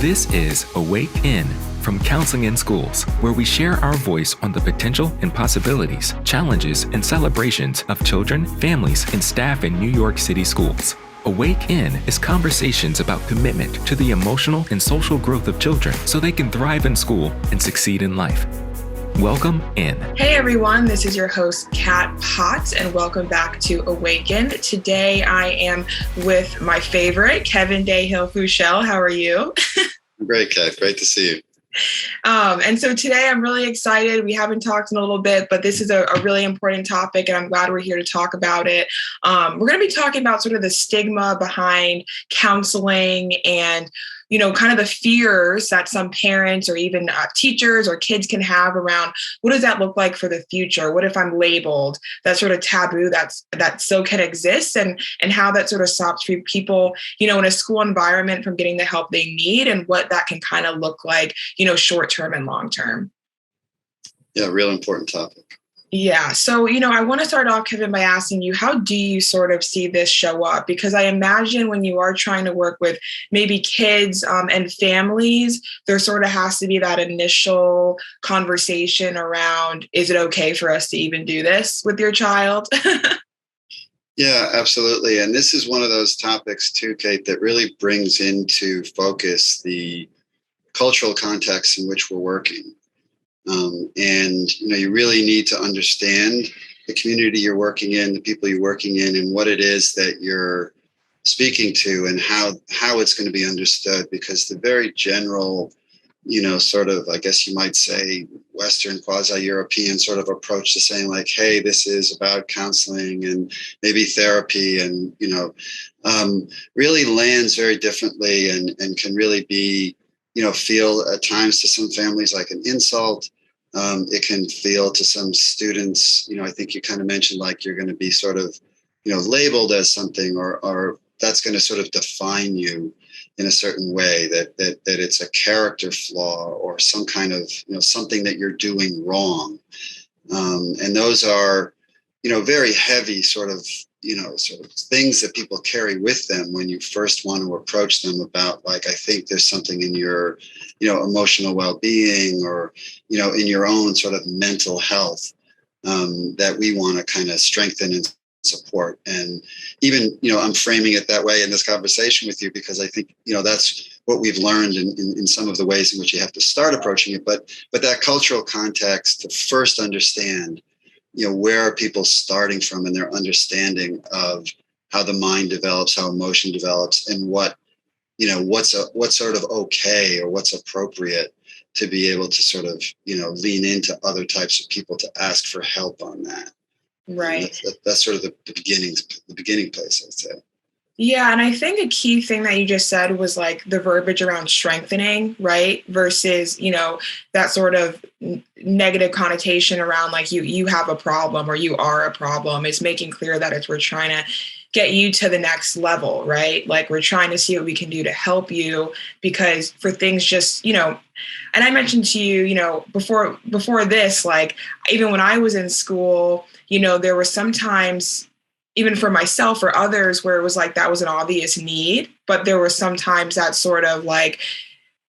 This is Awake In from Counseling in Schools, where we share our voice on the potential and possibilities, challenges, and celebrations of children, families, and staff in New York City schools. Awake In is conversations about commitment to the emotional and social growth of children so they can thrive in school and succeed in life. Welcome in. Hey everyone, this is your host, Kat Potts, and welcome back to Awaken. Today I am with my favorite, Kevin Dahill-Fuchel. How are you? Great, Kat. Great to see you. And so today I'm really excited. We haven't talked in a little bit, but this is a really important topic, and I'm glad we're here to talk about it. We're going to be talking about sort of the stigma behind counseling and kind of the fears that some parents or even teachers or kids can have around what does that look like for the future? What if I'm labeled? That sort of taboo that still can exist, and how that sort of stops people, in a school environment from getting the help they need, and what that can kind of look like, short term and long term. Yeah, real important topic. Yeah. So, I want to start off, Kevin, by asking you, how do you sort of see this show up? Because I imagine when you are trying to work with maybe kids and families, there sort of has to be that initial conversation around, is it okay for us to even do this with your child? Yeah, absolutely. And this is one of those topics too, Kate, that really brings into focus the cultural context in which we're working. You really need to understand the community you're working in, the people you're working in, and what it is that you're speaking to, and how it's going to be understood. Because the very general, sort of, I guess you might say, Western quasi-European sort of approach to saying like, hey, this is about counseling and maybe therapy, and, really lands very differently and can really be, feel at times to some families like an insult. It can feel to some students, I think you kind of mentioned like you're going to be sort of, labeled as something, or that's going to sort of define you in a certain way, that it's a character flaw or some kind of, something that you're doing wrong. And those are, very heavy sort of things that people carry with them when you first want to approach them about, like, I think there's something in your, emotional well-being, or, in your own sort of mental health that we want to kind of strengthen and support. And even, I'm framing it that way in this conversation with you because I think, that's what we've learned in some of the ways in which you have to start approaching it. But that cultural context to first understand, where are people starting from in their understanding of how the mind develops, how emotion develops, and what's sort of okay or what's appropriate to be able to sort of, lean into other types of people to ask for help on that. Right. That's sort of the beginning place, I'd say. Yeah. And I think a key thing that you just said was like the verbiage around strengthening, right? Versus, that sort of negative connotation around like you have a problem or you are a problem. It's making clear that we're trying to get you to the next level, right? Like we're trying to see what we can do to help you, because for things just, and I mentioned to you, before this, like even when I was in school, there were sometimes, even for myself or others, where it was like that was an obvious need, but there were sometimes that sort of like,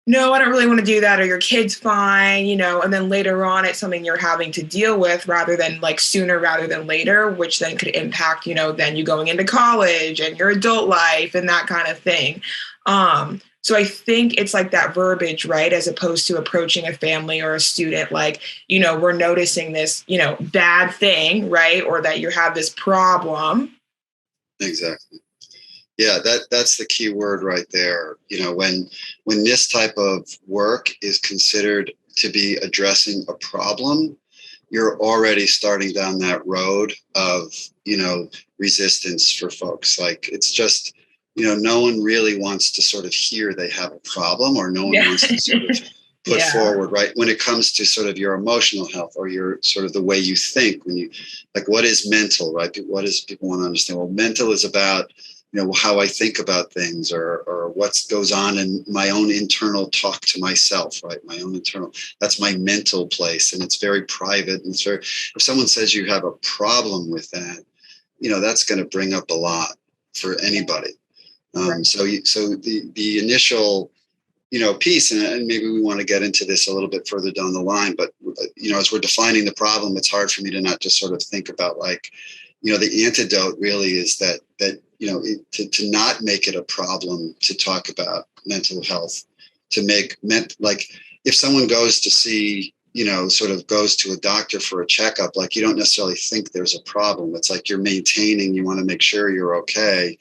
no, I don't really want to do that, or your kid's fine, and then later on it's something you're having to deal with sooner rather than later, which then could impact, then you going into college and your adult life and that kind of thing. So I think it's like that verbiage, right? As opposed to approaching a family or a student, like, we're noticing this, bad thing, right? Or that you have this problem. Exactly. Yeah, that's the key word right there. When this type of work is considered to be addressing a problem, you're already starting down that road of, resistance for folks. Like it's just, no one really wants to sort of hear they have a problem, or no one wants to sort of put forward, right? When it comes to sort of your emotional health or your sort of the way you think, when you like, what is mental, right? What is people want to understand? Well, mental is about, how I think about things, or what goes on in my own internal talk to myself, right? My own internal, that's my mental place. And it's very private. And if someone says you have a problem with that, that's going to bring up a lot for anybody. So the initial, piece, and maybe we want to get into this a little bit further down the line, but as we're defining the problem, it's hard for me to not just sort of think about like, the antidote really is that to not make it a problem to talk about mental health, to make like if someone goes to see, sort of goes to a doctor for a checkup, like you don't necessarily think there's a problem. It's like you're maintaining, you want to make sure you're okay.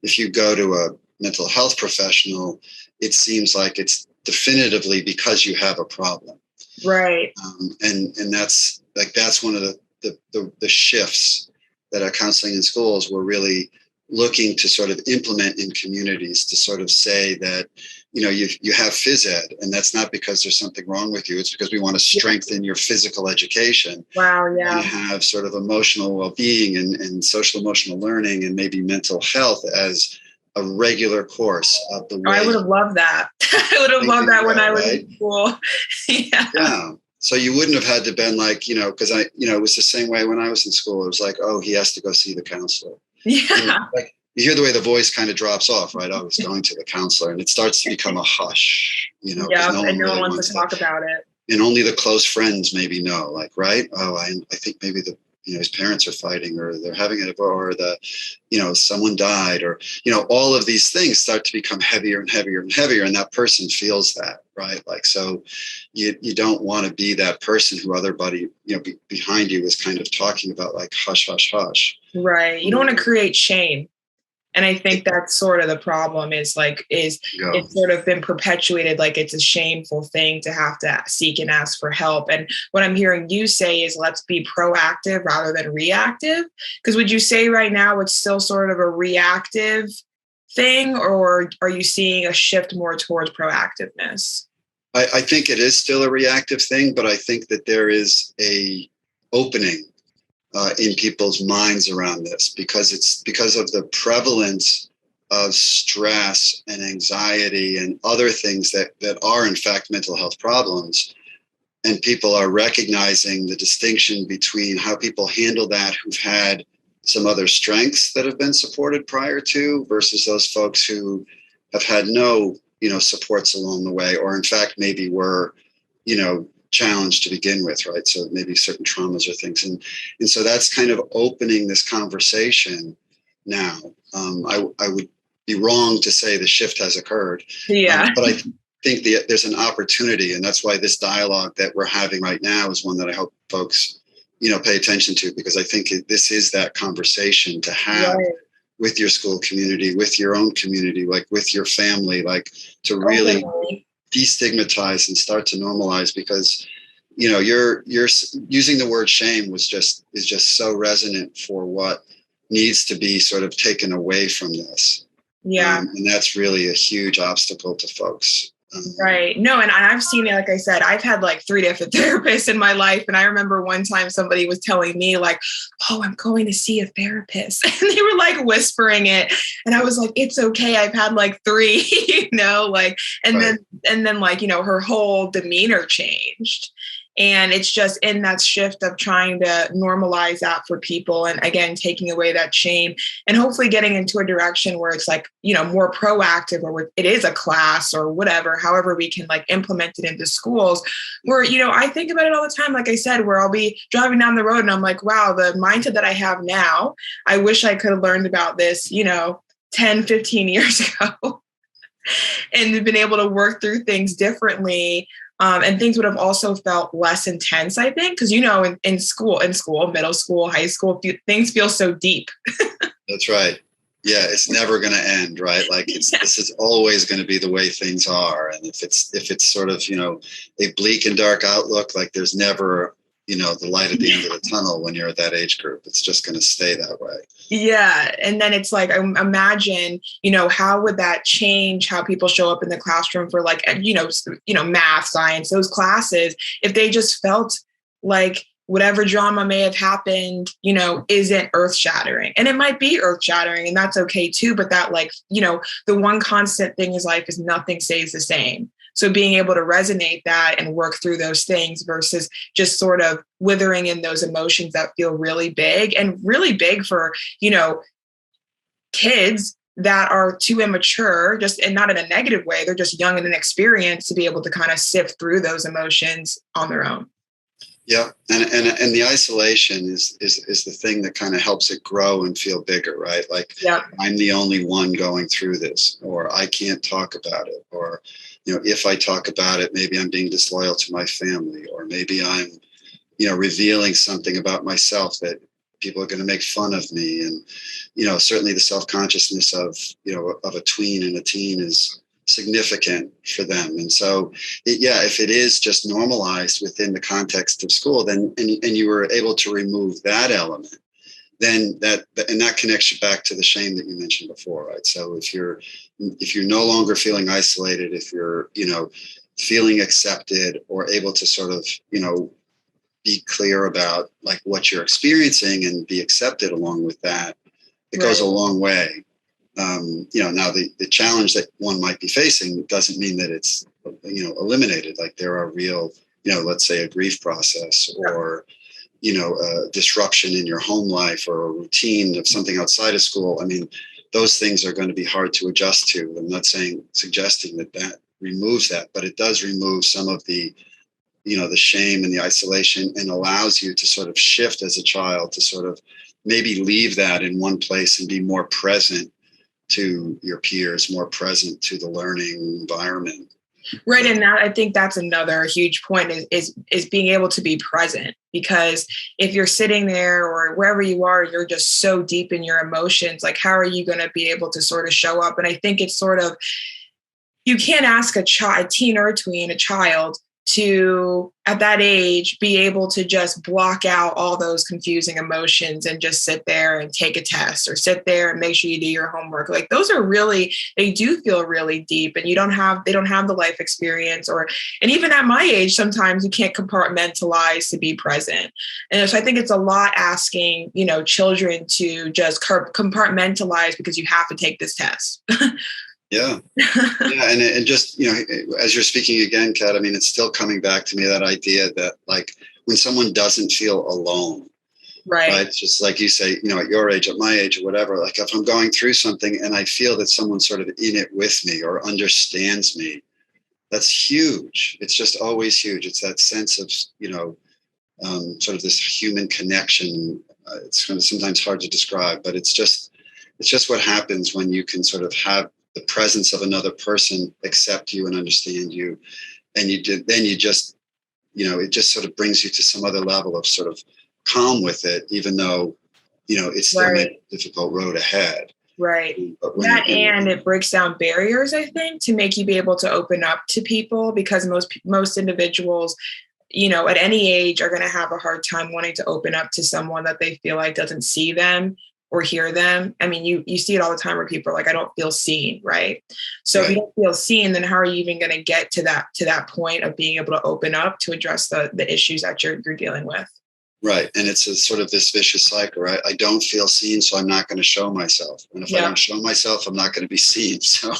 If you go to a mental health professional, it seems like it's definitively because you have a problem. Right. And that's one of the shifts that at Counseling in Schools we're really looking to sort of implement in communities, to sort of say that, you have phys ed, and that's not because there's something wrong with you. It's because we want to strengthen your physical education. Wow. Yeah. We want to have sort of emotional well-being and social emotional learning and maybe mental health as a regular course of the way. I would have loved that. I would have loved that when I was in school. Yeah. So you wouldn't have had to been like, because it was the same way when I was in school. It was like, oh, he has to go see the counselor. Yeah. Like, you hear the way the voice kind of drops off, right? I was going to the counselor, and it starts to become a hush, Yeah, no and no really one wants to talk about it. And only the close friends maybe know, like, right? Oh, I think maybe his parents are fighting, or they're having it, or someone died, or, all of these things start to become heavier and heavier and heavier. And that person feels that, right? Like, so you don't want to be that person who everybody, behind you is kind of talking about like, hush, hush, hush. Right. You don't want to create shame. And I think that's sort of the problem it's sort of been perpetuated. Like it's a shameful thing to have to seek and ask for help. And what I'm hearing you say is let's be proactive rather than reactive. Because would you say right now it's still sort of a reactive thing, or are you seeing a shift more towards proactiveness? I think it is still a reactive thing, but I think that there is a opening in people's minds around this, because it's because of the prevalence of stress and anxiety and other things that are in fact mental health problems. And people are recognizing the distinction between how people handle that who've had some other strengths that have been supported prior to, versus those folks who have had no, supports along the way, or in fact maybe were, challenged to begin with, right? So maybe certain traumas or things. And so that's kind of opening this conversation now. I would be wrong to say the shift has occurred. Yeah. But I think there's an opportunity, and that's why this dialogue that we're having right now is one that I hope folks, pay attention to, because I think this is that conversation to have with your school community, with your own community, like with your family, like to really destigmatize and start to normalize, because you're using the word shame is just so resonant for what needs to be sort of taken away from this. And that's really a huge obstacle to folks. Right. No, and I've seen it, like I said, I've had like 3 different therapists in my life. And I remember one time somebody was telling me like, oh, I'm going to see a therapist. And they were like whispering it. And I was like, it's okay. I've had like 3, and then like, her whole demeanor changed. And it's just in that shift of trying to normalize that for people. And again, taking away that shame and hopefully getting into a direction where it's like, more proactive, or it is a class or whatever, however we can like implement it into schools where, I think about it all the time. Like I said, where I'll be driving down the road and I'm like, wow, the mindset that I have now, I wish I could have learned about this, 10, 15 years ago and been able to work through things differently. And things would have also felt less intense, I think, because, in school, middle school, high school, things feel so deep. That's right. Yeah, it's never going to end, right? Like this is always going to be the way things are. And if it's sort of, a bleak and dark outlook, like there's never, the light at the end of the tunnel when you're at that age group. It's just going to stay that way. Yeah. And then it's like, imagine, how would that change how people show up in the classroom for like, math, science, those classes, if they just felt like whatever drama may have happened, isn't earth shattering. And it might be earth shattering, and that's okay too. But that the one constant thing is life is nothing stays the same. So being able to resonate that and work through those things versus just sort of withering in those emotions that feel really big for, kids that are too immature, just and not in a negative way. They're just young and inexperienced to be able to kind of sift through those emotions on their own. Yeah, and the isolation is the thing that kind of helps it grow and feel bigger, right? Like, yeah. I'm the only one going through this, or I can't talk about it, or if I talk about it, maybe I'm being disloyal to my family, or maybe I'm revealing something about myself that people are going to make fun of me, and certainly the self-consciousness of a tween and a teen is significant for them. And so, if it is just normalized within the context of school, then and you were able to remove that element, then that connects you back to the shame that you mentioned before, right? So if you're no longer feeling isolated, if you're feeling accepted or able to sort of be clear about like what you're experiencing and be accepted along with that, it goes a long way. Now the challenge that one might be facing doesn't mean that it's, eliminated. Like there are real, let's say a grief process or, a disruption in your home life or a routine of something outside of school. I mean, those things are going to be hard to adjust to. I'm not suggesting that removes that, but it does remove some of the, the shame and the isolation, and allows you to sort of shift as a child to sort of maybe leave that in one place and be more present to your peers, more present to the learning environment. Right. And that, I think that's another huge point is being able to be present, because if you're sitting there or wherever you are, you're just so deep in your emotions, like how are you going to be able to sort of show up? And I think it's sort of, you can't ask a teen or a tween, a child, to at that age be able to just block out all those confusing emotions and just sit there and take a test or sit there and make sure you do your homework. Like those are really, they do feel really deep, and they don't have the life experience, and even at my age, sometimes you can't compartmentalize to be present. And so I think it's a lot asking, children to just compartmentalize because you have to take this test. Yeah. And just, as you're speaking again, Kat, I mean, it's still coming back to me, that idea that like when someone doesn't feel alone, right? It's just like you say, at your age, at my age or whatever, like if I'm going through something and I feel that someone's sort of in it with me or understands me, that's huge. It's just always huge. It's that sense of, sort of this human connection. It's kind of sometimes hard to describe, but it's just what happens when you can sort of have the presence of another person accept you and understand you, and it just sort of brings you to some other level of sort of calm with it, even though it's still a difficult road ahead. Right. And it breaks down barriers, I think, to make you be able to open up to people, because most individuals, at any age are going to have a hard time wanting to open up to someone that they feel like doesn't see them or hear them. I mean, you see it all the time where people are like, I don't feel seen, right? So if you don't feel seen, then how are you even going to get to that point of being able to open up to address the issues that you're dealing with? Right. And it's a sort of this vicious cycle, right? I don't feel seen, so I'm not going to show myself. And if I don't show myself, I'm not going to be seen. So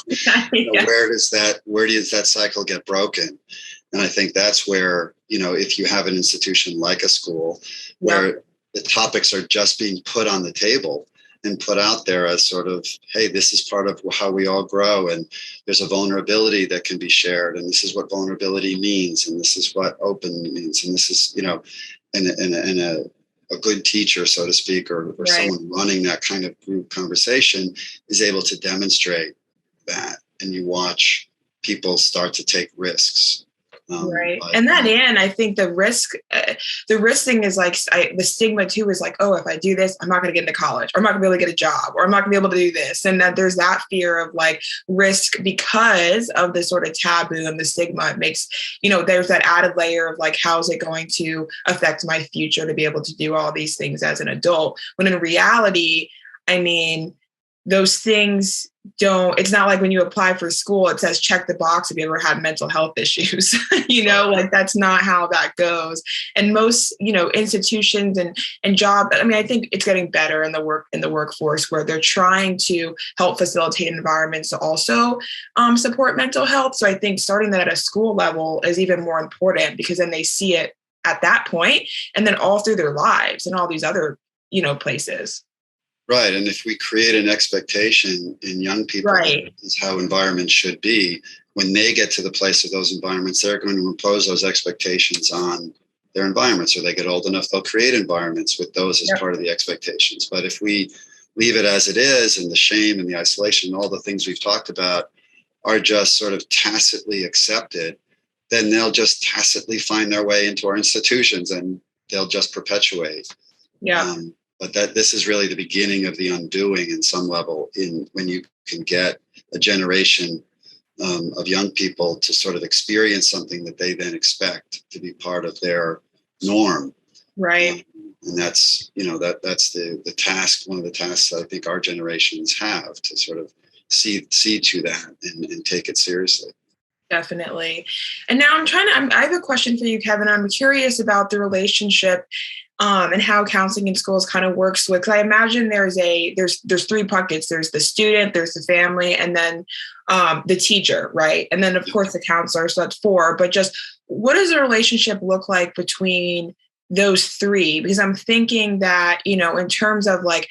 where does that cycle get broken? And I think that's where, if you have an institution like a school where the topics are just being put on the table and put out there as sort of, hey, this is part of how we all grow. And there's a vulnerability that can be shared. And this is what vulnerability means. And this is what open means. And this is, and a good teacher, so to speak, or someone running that kind of group conversation is able to demonstrate that. And you watch people start to take risks. And I think the risk thing is like, the stigma too is like, oh, if I do this, I'm not going to get into college, or I'm not going to be able to get a job, or I'm not going to be able to do this. And that there's that fear of like risk because of the sort of taboo and the stigma. It makes, there's that added layer of like, how's it going to affect my future to be able to do all these things as an adult? When in reality, I mean, those things it's not like when you apply for school, it says check the box if you ever had mental health issues, like that's not how that goes. And most, institutions and job, I mean, I think it's getting better in the workforce where they're trying to help facilitate environments to also support mental health. So I think starting that at a school level is even more important, because then they see it at that point and then all through their lives and all these other, places. Right. And if we create an expectation in young people that Right. is how environments should be, when they get to the place of those environments, they're going to impose those expectations on their environments, or they get old enough, they'll create environments with those as Yep. part of the expectations. But if we leave it as it is, and the shame and the isolation and all the things we've talked about are just sort of tacitly accepted, then they'll just tacitly find their way into our institutions and they'll just perpetuate. Yeah. But that this is really the beginning of the undoing in some level, in when you can get a generation of young people to sort of experience something that they then expect to be part of their norm. Right. And that's, that's the task, one of the tasks I think our generations have, to sort of see to that and take it seriously. Definitely. And now I have a question for you, Kevin. I'm curious about the relationship and how counseling in schools kind of works with, 'cause I imagine there's three buckets. There's the student, there's the family, and then the teacher, right? And then of course the counselor. So that's four. But just what does the relationship look like between those three? Because I'm thinking that, in terms of like,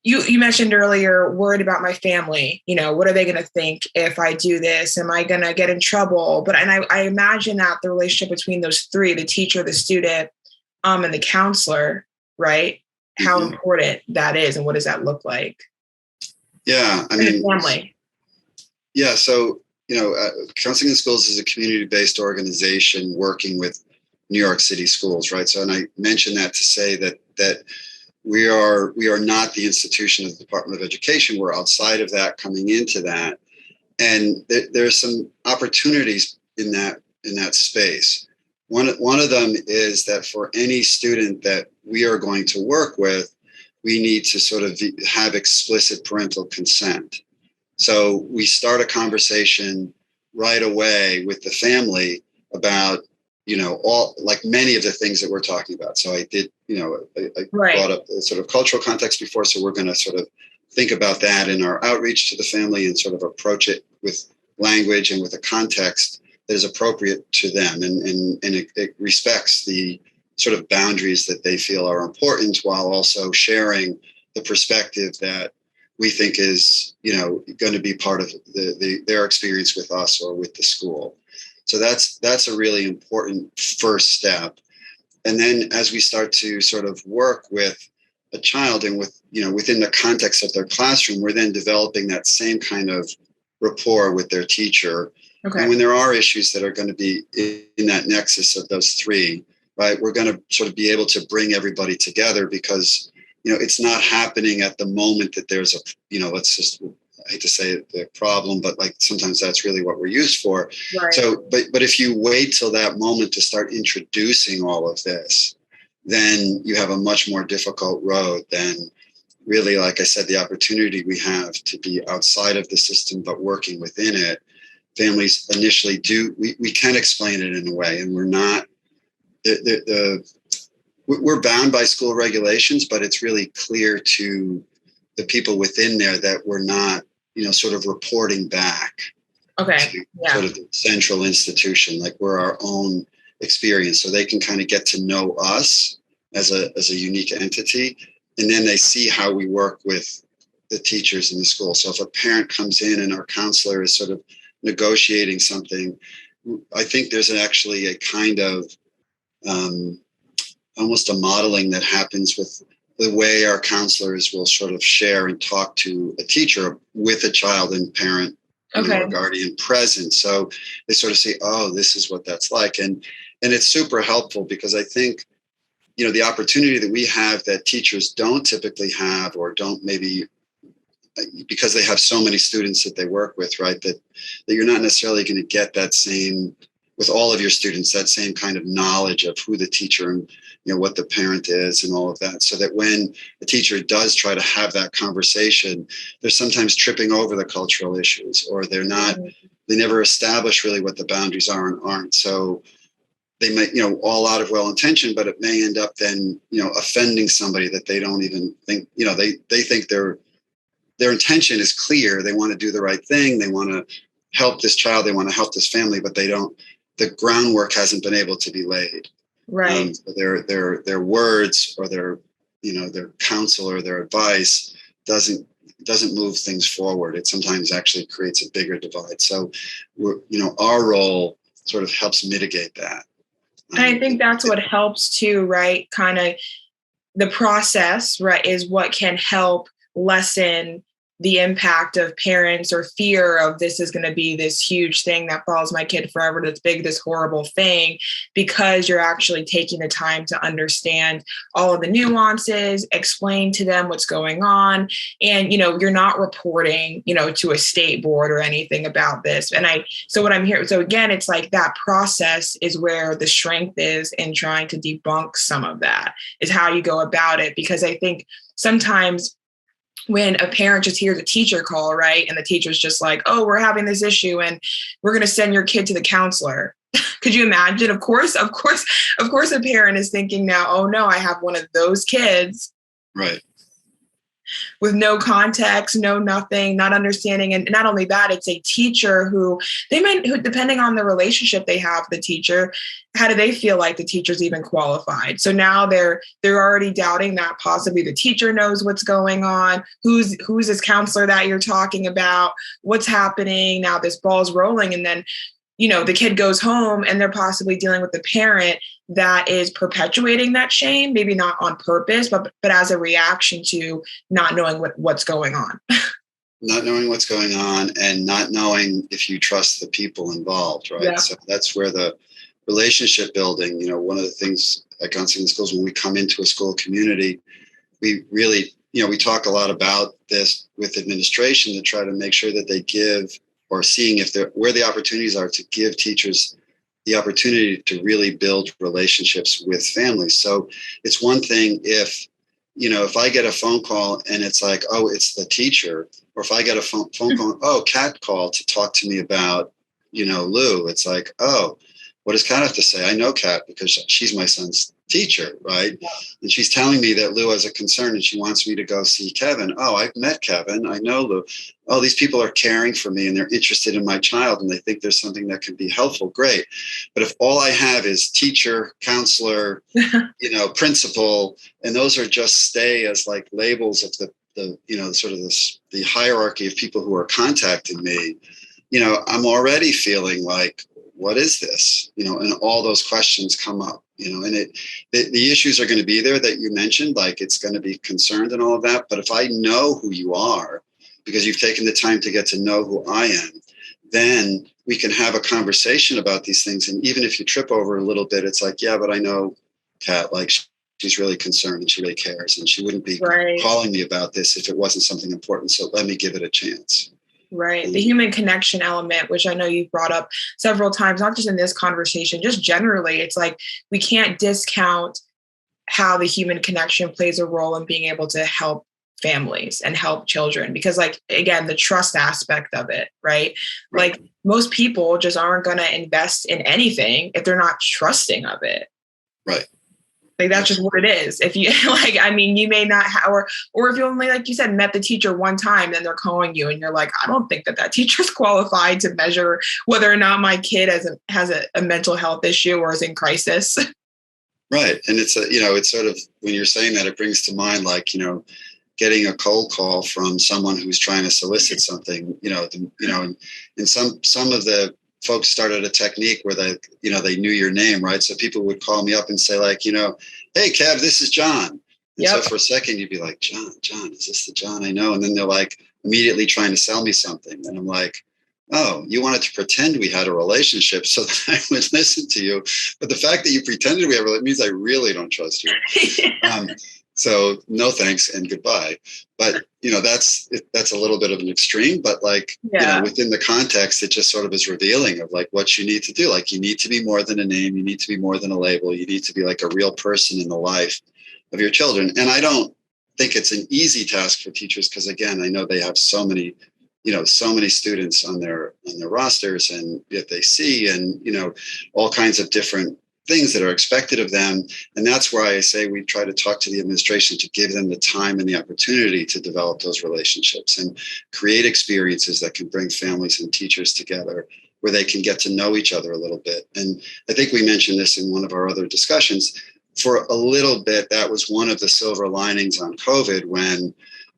you mentioned earlier, worried about my family, what are they going to think if I do this? Am I going to get in trouble? I imagine that the relationship between those three, the teacher, the student, and the counselor, right? How Mm-hmm. important that is, and what does that look like? Yeah, I And the mean, family. yeah. So, Counseling in Schools is a community-based organization working with New York City schools, right? So, and I mentioned that to say that we are not the institution of the Department of Education. We're outside of that, coming into that, and there's some opportunities in that space. One of them is that for any student that we are going to work with, we need to sort of have explicit parental consent. So we start a conversation right away with the family about, all, like many of the things that we're talking about. So I did, I Right. brought up the sort of cultural context before. So we're going to sort of think about that in our outreach to the family and sort of approach it with language and with a context that is appropriate to them. And it respects the sort of boundaries that they feel are important, while also sharing the perspective that we think is, going to be part of their experience with us or with the school. So that's a really important first step. And then as we start to sort of work with a child and within the context of their classroom, we're then developing that same kind of rapport with their teacher. Okay. And when there are issues that are going to be in that nexus of those three, right, we're going to sort of be able to bring everybody together, because it's not happening at the moment that there's let's just, I hate to say it, the problem, but like sometimes that's really what we're used for. Right. So, but if you wait till that moment to start introducing all of this, then you have a much more difficult road than really, like I said, the opportunity we have to be outside of the system, but working within it. Families initially we can explain it in a way, and we're not, we're bound by school regulations, but it's really clear to the people within there that we're not, sort of reporting back. Okay. To Yeah. sort of the central institution, like we're our own experience, so they can kind of get to know us as a unique entity, and then they see how we work with the teachers in the school. So if a parent comes in and our counselor is sort of negotiating something, I think there's actually a kind of almost a modeling that happens with the way our counselors will sort of share and talk to a teacher with a child and parent, Okay. or guardian present. So they sort of say, oh, this is what that's like. And it's super helpful, because I think, the opportunity that we have that teachers don't typically have, or don't maybe, because they have so many students that they work with, right, that you're not necessarily going to get that same, with all of your students, that same kind of knowledge of who the teacher and what the parent is and all of that. So that when a teacher does try to have that conversation, they're sometimes tripping over the cultural issues, or they never establish really what the boundaries are and aren't. So they might, all out of well-intentioned, but it may end up then, offending somebody that they don't even think, they think their intention is clear. They want to do the right thing. They want to help this child. They want to help this family, but the groundwork hasn't been able to be laid. Right. Their words or their their counsel or their advice doesn't move things forward. It sometimes actually creates a bigger divide. So our role sort of helps mitigate that. And I think that's what helps too, right? Kind of the process, right, is what can help lessen the impact of parents or fear of this is going to be this huge thing that follows my kid forever, that's big, this horrible thing, because you're actually taking the time to understand all of the nuances, explain to them what's going on. And, you're not reporting, to a state board or anything about this. So what I'm hearing, so again, it's like that process is where the strength is in trying to debunk some of that, is how you go about it. Because I think sometimes when a parent just hears a teacher call, right, and the teacher's just like, oh, we're having this issue and we're going to send your kid to the counselor. Could you imagine? Of course, a parent is thinking now, oh no, I have one of those kids. Right. With no context, no nothing, not understanding. And not only that, it's a teacher who depending on the relationship they have with the teacher, how do they feel like the teacher's even qualified? So now they're already doubting that possibly the teacher knows what's going on. Who's this counselor that you're talking about? What's happening? Now this ball's rolling. And then, the kid goes home and they're possibly dealing with the parent that is perpetuating that shame, maybe not on purpose, but as a reaction to not knowing what's going on. Not knowing what's going on and not knowing if you trust the people involved, right? Yeah. So that's where the relationship building, one of the things at Counseling in Schools, when we come into a school community, we really, we talk a lot about this with administration to try to make sure that they give, or seeing where the opportunities are to give teachers the opportunity to really build relationships with families. So it's one thing if I get a phone call and it's like, oh, it's the teacher, or if I get a phone call, oh, Kat called to talk to me about, Lou, it's like, oh, what does Kat have to say? I know Kat because she's my son's teacher, right? Yeah. And she's telling me that Lou has a concern and she wants me to go see Kevin. Oh, I've met Kevin. I know Lou. Oh, these people are caring for me and they're interested in my child and they think there's something that can be helpful. Great. But if all I have is teacher, counselor, principal, and those are just stay as like labels of the sort of the hierarchy of people who are contacting me, I'm already feeling like, what is this? And all those questions come up, and the issues are going to be there that you mentioned, like it's going to be concerned and all of that. But if I know who you are, because you've taken the time to get to know who I am, then we can have a conversation about these things. And even if you trip over a little bit, it's like, yeah, but I know Kat, like she's really concerned and she really cares. And she wouldn't be calling me about this if it wasn't something important. So let me give it a chance. Right. The human connection element, which I know you've brought up several times, not just in this conversation, just generally, it's like we can't discount how the human connection plays a role in being able to help families and help children. Because like, again, the trust aspect of it, right? Like most people just aren't going to invest in anything if they're not trusting of it. Right. Like that's just what it is. If you you may not have, or if you only, like you said, met the teacher one time, then they're calling you and you're like, I don't think that teacher's qualified to measure whether or not my kid has a mental health issue or is in crisis. Right. And it's it's sort of, when you're saying that, it brings to mind, like, getting a cold call from someone who's trying to solicit something, and some of the folks started a technique where they knew your name, right? So people would call me up and say like, hey, Kev, this is John. And so for a second, you'd be like, John, is this the John I know? And then they're like immediately trying to sell me something. And I'm like, oh, you wanted to pretend we had a relationship so that I would listen to you. But the fact that you pretended we have a relationship means I really don't trust you. So no thanks and goodbye. But, that's a little bit of an extreme, but like, within the context, it just sort of is revealing of like what you need to do. Like you need to be more than a name. You need to be more than a label. You need to be like a real person in the life of your children. And I don't think it's an easy task for teachers because, again, I know they have so many students on their rosters and yet they see and, all kinds of different things that are expected of them. And that's why I say we try to talk to the administration to give them the time and the opportunity to develop those relationships and create experiences that can bring families and teachers together where they can get to know each other a little bit. And I think we mentioned this in one of our other discussions. for a little bit, that was one of the silver linings on COVID, when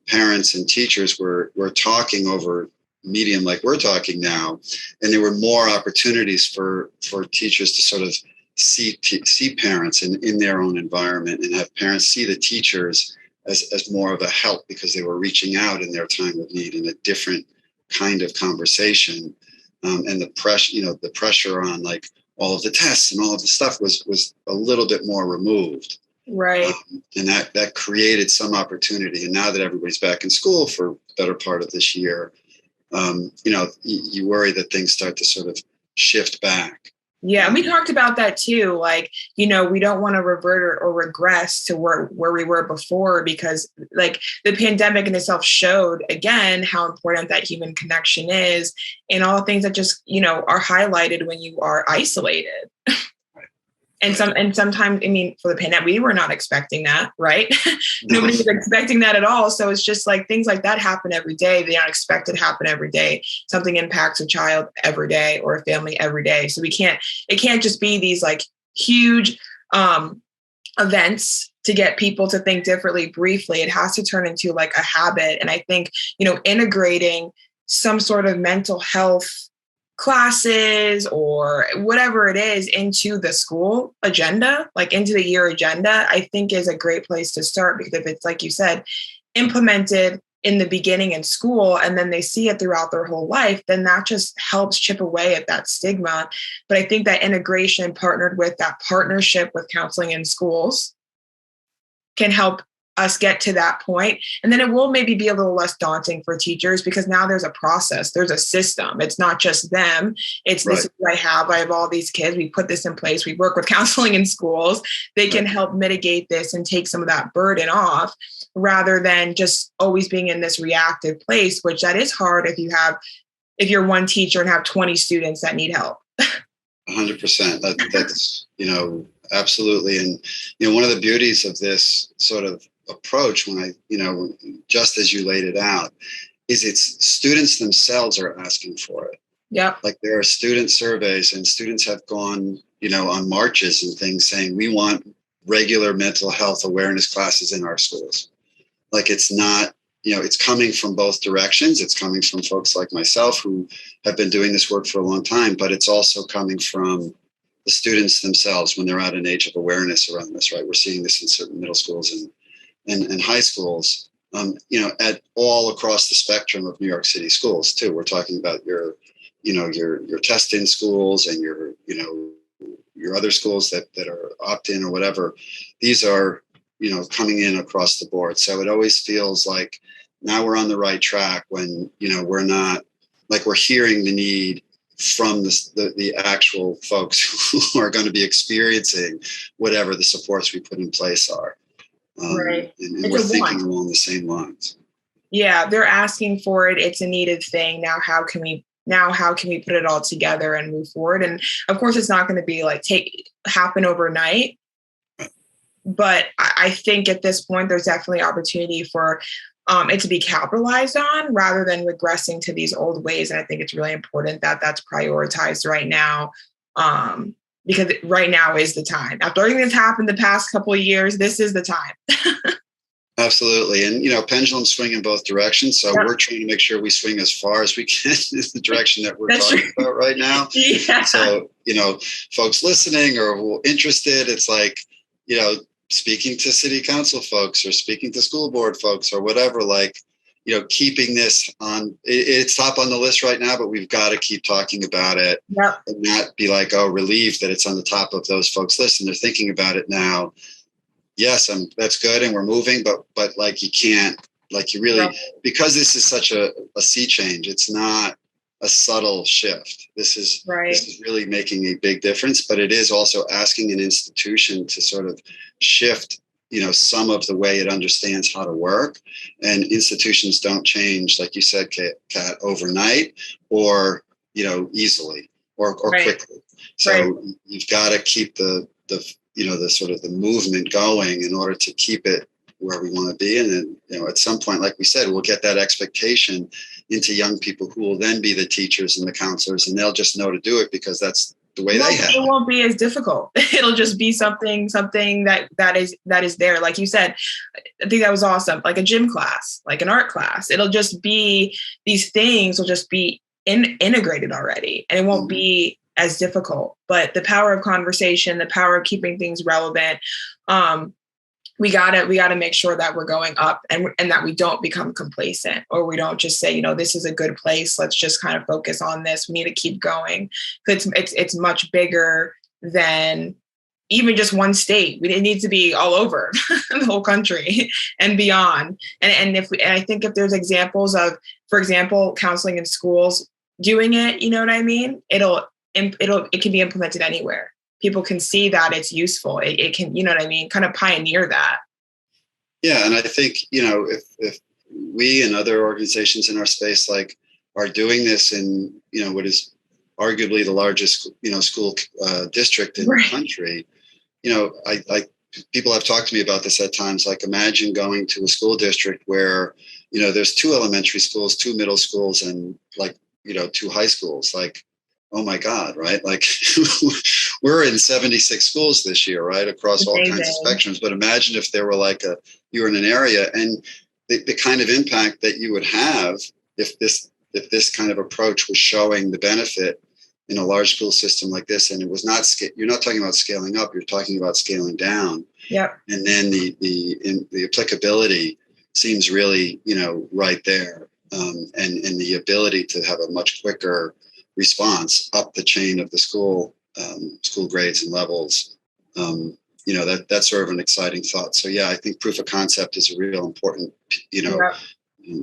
parents and teachers were talking over medium like we're talking now, and there were more opportunities for teachers to sort of see parents in their own environment, and have parents see the teachers as more of a help, because they were reaching out in their time of need in a different kind of conversation. And the pressure on like all of the tests and all of the stuff was a little bit more removed. Right. And that created some opportunity. And now that everybody's back in school for the better part of this year, you worry that things start to sort of shift back. Yeah, and we talked about that too. Like, we don't want to revert or regress to where we were before, because like the pandemic in itself showed again how important that human connection is, and all the things that just, are highlighted when you are isolated. And sometimes, for the pandemic, we were not expecting that, right? Nobody was expecting that at all. So it's just like things like that happen every day. The unexpected happen every day. Something impacts a child every day or a family every day. So it can't just be these like huge events to get people to think differently briefly. It has to turn into like a habit. And I think, integrating some sort of mental health classes or whatever it is into the school agenda, like into the year agenda, I think is a great place to start, because if it's, like you said, implemented in the beginning in school and then they see it throughout their whole life, then that just helps chip away at that stigma. But I think that integration partnered with that partnership with counseling in schools can help us get to that point. And then it will maybe be a little less daunting for teachers, because now there's a process, there's a system. It's not just them. It's right. This is what I have all these kids. We put this in place. We work with counseling in schools. They can help mitigate this and take some of that burden off, rather than just always being in this reactive place, which that is hard if you're one teacher and have 20 students that need help. 100%. That's, absolutely. And, one of the beauties of this sort of approach, when just as you laid it out, is it's students themselves are asking for it. Yeah. Like there are student surveys, and students have gone, on marches and things saying, we want regular mental health awareness classes in our schools. Like it's not, it's coming from both directions. It's coming from folks like myself who have been doing this work for a long time, but it's also coming from the students themselves when they're at an age of awareness around this, right? We're seeing this in certain middle schools and high schools, at all across the spectrum of New York City schools too. We're talking about your test-in schools and your other schools that are opt-in or whatever. These are, coming in across the board. So it always feels like now we're on the right track when, we're not, like we're hearing the need from the actual folks who are going to be experiencing whatever the supports we put in place are. Right. And we're thinking along the same lines. Yeah, they're asking for it. It's a needed thing. Now, how can we put it all together and move forward? And of course, it's not going to be like happen overnight. But I think at this point, there's definitely opportunity for it to be capitalized on rather than regressing to these old ways. And I think it's really important that that's prioritized right now. Because right now is the time. After everything that's happened the past couple of years, this is the time. Absolutely. And, pendulums swing in both directions. So we're trying to make sure we swing as far as we can in the direction that we're talking about right now. Yeah. So, folks listening or interested, it's like, speaking to city council folks or speaking to school board folks or whatever, like, keeping this on, it's top on the list right now, but we've got to keep talking about it and not be like, oh, relieved that it's on the top of those folks' list and they're thinking about it now. Yes, that's good. And we're moving, but like, you can't, like you really, because this is such a sea change, it's not a subtle shift. This is really making a big difference, but it is also asking an institution to sort of shift, some of the way it understands how to work. And institutions don't change, like you said, Kat, overnight or, easily or quickly. So you've got to keep the sort of the movement going in order to keep it where we want to be. And then, at some point, like we said, we'll get that expectation into young people who will then be the teachers and the counselors, and they'll just know to do it because that's the way they have. It won't be as difficult. It'll just be something that is there. Like you said, I think that was awesome. Like a gym class, like an art class. It'll just be, these things will just be integrated already, and it won't be as difficult. But the power of conversation, the power of keeping things relevant, we gotta make sure that we're going up, and that we don't become complacent, or we don't just say, this is a good place, let's just kind of focus on this. We need to keep going. It's much bigger than even just one state. It needs to be all over the whole country and beyond. And I think if there's examples of, for example, counseling in schools doing it, you know what I mean? It can be implemented anywhere. People can see that it's useful. It can, you know what I mean? Kind of pioneer that. Yeah. And I think, if we and other organizations in our space, like, are doing this in, what is arguably the largest, school district in the country, people have talked to me about this at times. Like, imagine going to a school district where, there's 2 elementary schools, 2 middle schools, and 2 high schools. Like, oh my God, right? Like, we're in 76 schools this year, right? Across all kinds of spectrums. But imagine if there were you were in an area, and the kind of impact that you would have if this kind of approach was showing the benefit in a large school system like this. And it was not, you're not talking about scaling up, you're talking about scaling down. Yep. And then the applicability seems really, right there. And the ability to have a much quicker response up the chain of the school grades and levels. That's sort of an exciting thought. So yeah, I think proof of concept is a real important,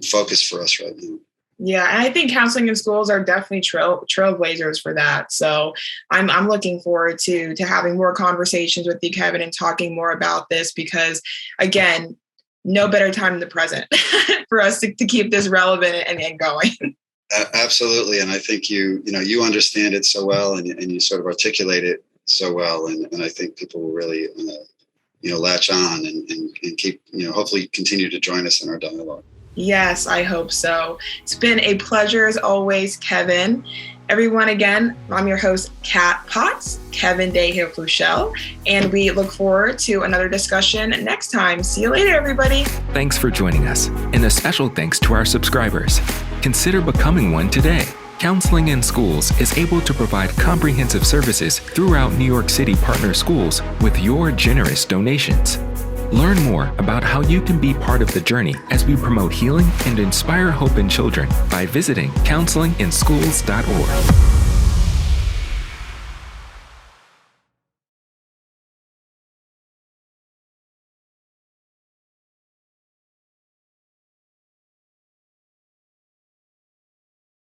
focus for us right now. Yeah, and I think counseling in schools are definitely trailblazers for that. So I'm looking forward to having more conversations with you, Kevin, and talking more about this, because again, no better time than the present for us to keep this relevant and going. Absolutely. And I think you understand it so well, and you sort of articulate it so well. And I think people will really, latch on and keep, hopefully continue to join us in our dialogue. Yes, I hope so. It's been a pleasure as always, Kevin. Everyone, again, I'm your host, Kat Potts, Kevin Dahill-Fuchel, and we look forward to another discussion next time. See you later, everybody. Thanks for joining us, and a special thanks to our subscribers. Consider becoming one today. Counseling in Schools is able to provide comprehensive services throughout New York City partner schools with your generous donations. Learn more about how you can be part of the journey as we promote healing and inspire hope in children by visiting counselinginschools.org.